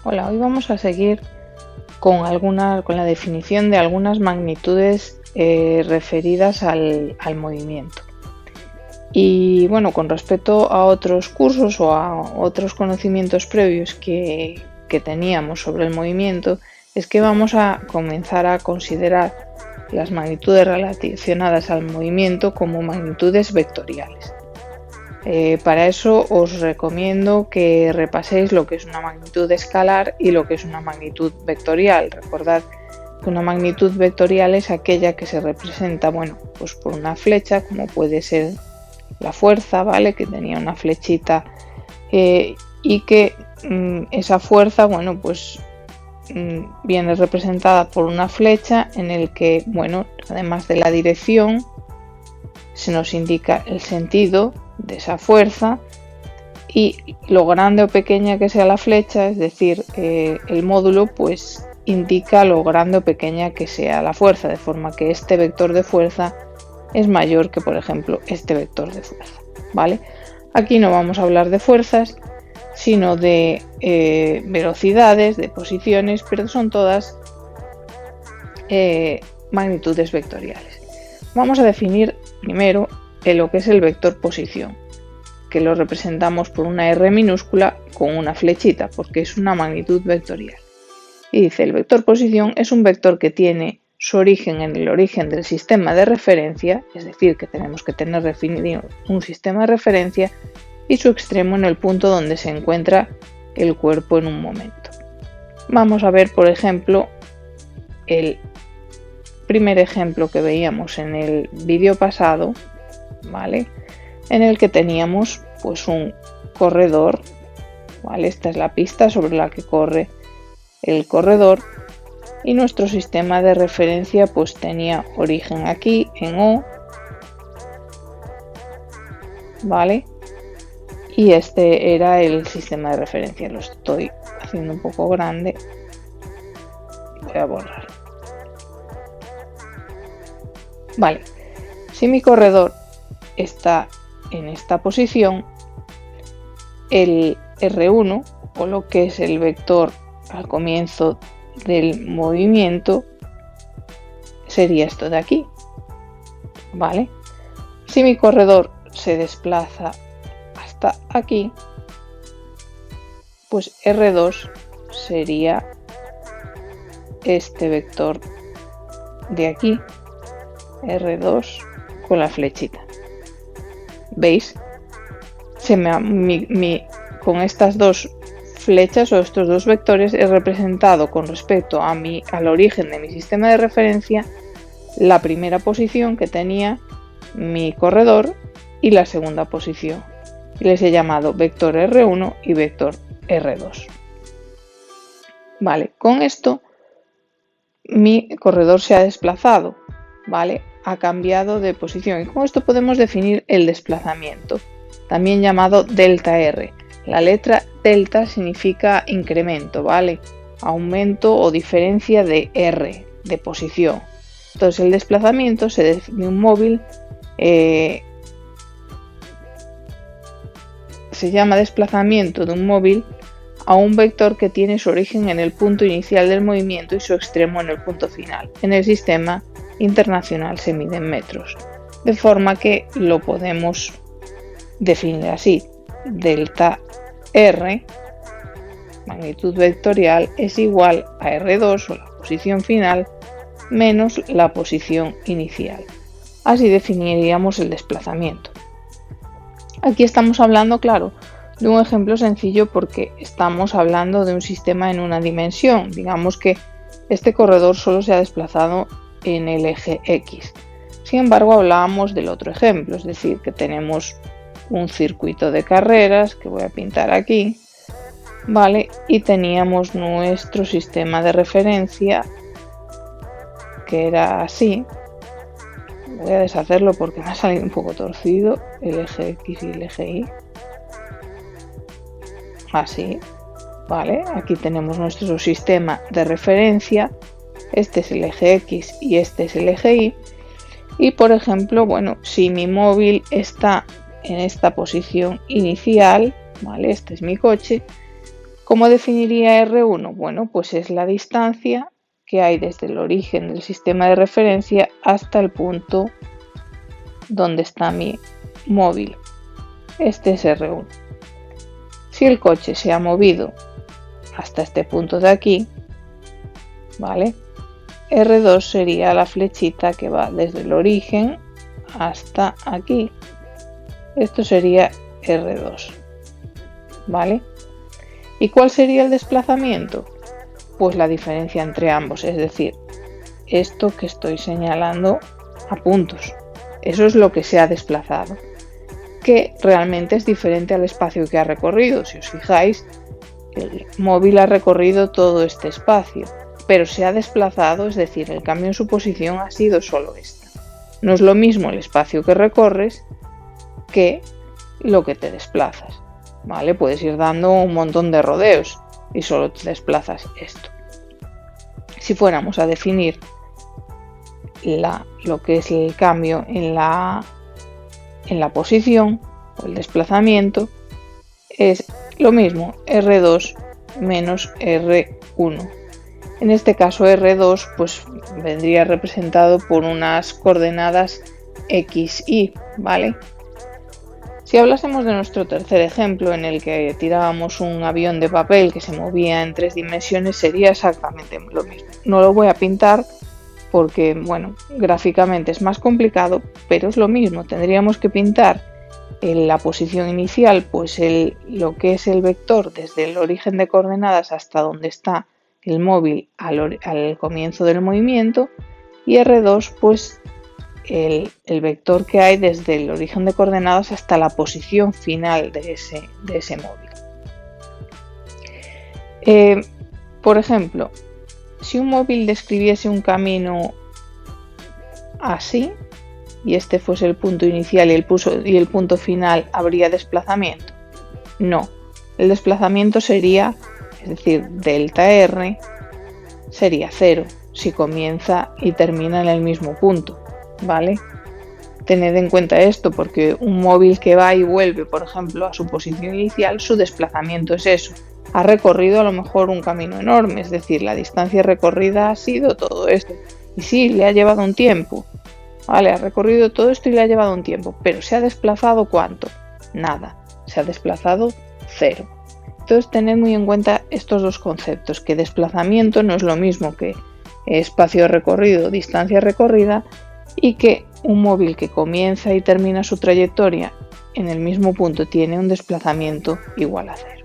Hola, hoy vamos a seguir con la definición de algunas magnitudes referidas al movimiento. Y bueno, con respecto a otros cursos o a otros conocimientos previos que teníamos sobre el movimiento, es que vamos a comenzar a considerar las magnitudes relacionadas al movimiento como magnitudes vectoriales. Para eso os recomiendo que repaséis lo que es una magnitud escalar y lo que es una magnitud vectorial. Recordad que una magnitud vectorial es aquella que se representa, pues por una flecha, como puede ser la fuerza, ¿vale? Que tenía una flechita y que esa fuerza, viene representada por una flecha en el que, además de la dirección, se nos indica el sentido de esa fuerza y lo grande o pequeña que sea la flecha, es decir, el módulo pues indica lo grande o pequeña que sea la fuerza, de forma que este vector de fuerza es mayor que, por ejemplo, este vector de fuerza, ¿vale? Aquí no vamos a hablar de fuerzas, sino de velocidades, de posiciones, pero son todas magnitudes vectoriales. Vamos a definir primero lo que es el vector posición, que lo representamos por una R minúscula con una flechita, porque es una magnitud vectorial. Y dice, el vector posición es un vector que tiene su origen en el origen del sistema de referencia, es decir, que tenemos que tener definido un sistema de referencia, y su extremo en el punto donde se encuentra el cuerpo en un momento. Vamos a ver, por ejemplo, el primer ejemplo que veíamos en el vídeo pasado, ¿vale? En el que teníamos pues un corredor, ¿vale? Esta es la pista sobre la que corre el corredor y nuestro sistema de referencia pues tenía origen aquí en O, ¿vale? Y este era el sistema de referencia. Lo estoy haciendo un poco grande, voy a borrar. Vale, si mi corredor está en esta posición, el R1, o lo que es el vector al comienzo del movimiento, sería esto de aquí, ¿vale? Si mi corredor se desplaza hasta aquí, pues R2 sería este vector de aquí, R2 con la flechita. ¿Veis? Con estas dos flechas o estos dos vectores he representado con respecto al origen de mi sistema de referencia la primera posición que tenía mi corredor y la segunda posición. Y les he llamado vector R1 y vector R2. Vale, con esto mi corredor se ha desplazado, ¿vale? Ha cambiado de posición y con esto podemos definir el desplazamiento, también llamado delta R. La letra delta significa incremento, ¿vale? Aumento o diferencia de R, de posición. Entonces el desplazamiento de un móvil se llama desplazamiento de un móvil a un vector que tiene su origen en el punto inicial del movimiento y su extremo en el punto final. En el sistema internacional se mide en metros, de forma que lo podemos definir así: delta R, magnitud vectorial, es igual a R2 o la posición final menos la posición inicial. Así definiríamos el desplazamiento. Aquí estamos hablando, claro, de un ejemplo sencillo porque estamos hablando de un sistema en una dimensión. Digamos que este corredor solo se ha desplazado en el eje X. Sin embargo, hablábamos del otro ejemplo, es decir, que tenemos un circuito de carreras que voy a pintar aquí, ¿vale? Y teníamos nuestro sistema de referencia que era así. Voy a deshacerlo porque me ha salido un poco torcido el eje X y el eje Y. Así, ¿vale? Aquí tenemos nuestro sistema de referencia. Este es el eje X y este es el eje Y. Y por ejemplo, si mi móvil está en esta posición inicial, ¿vale? Este es mi coche. ¿Cómo definiría R1? Bueno, pues es la distancia que hay desde el origen del sistema de referencia hasta el punto donde está mi móvil. Este es R1. Si el coche se ha movido hasta este punto de aquí, ¿vale? R2 sería la flechita que va desde el origen hasta aquí. Esto sería R2, ¿vale? ¿Y cuál sería el desplazamiento? Pues la diferencia entre ambos, es decir, esto que estoy señalando a puntos. Eso es lo que se ha desplazado, que realmente es diferente al espacio que ha recorrido. Si os fijáis, el móvil ha recorrido todo este espacio, pero se ha desplazado, es decir, el cambio en su posición ha sido solo este. No es lo mismo el espacio que recorres que lo que te desplazas, ¿vale? Puedes ir dando un montón de rodeos y solo te desplazas esto. Si fuéramos a definir lo que es el cambio en la posición o el desplazamiento, es lo mismo, R2 menos R1. En este caso R2 pues vendría representado por unas coordenadas X, Y, ¿vale? Si hablásemos de nuestro tercer ejemplo, en el que tirábamos un avión de papel que se movía en 3 dimensiones, sería exactamente lo mismo. No lo voy a pintar porque, bueno, gráficamente es más complicado, pero es lo mismo. Tendríamos que pintar en la posición inicial, pues lo que es el vector desde el origen de coordenadas hasta donde está el móvil al comienzo del movimiento, y R2, pues el vector que hay desde el origen de coordenadas hasta la posición final de ese móvil. Por ejemplo, si un móvil describiese un camino así, y este fuese el punto inicial y el punto final, ¿habría desplazamiento? No, el desplazamiento sería, es decir, delta R sería 0 si comienza y termina en el mismo punto, ¿vale? Tened en cuenta esto porque un móvil que va y vuelve, por ejemplo, a su posición inicial, su desplazamiento es eso. Ha recorrido a lo mejor un camino enorme, es decir, la distancia recorrida ha sido todo esto. Y sí, le ha llevado un tiempo. Vale, ha recorrido todo esto y le ha llevado un tiempo, pero ¿se ha desplazado cuánto? Nada, se ha desplazado 0. Entonces tened muy en cuenta estos dos conceptos, que desplazamiento no es lo mismo que espacio recorrido, distancia recorrida, y que un móvil que comienza y termina su trayectoria en el mismo punto tiene un desplazamiento igual a 0.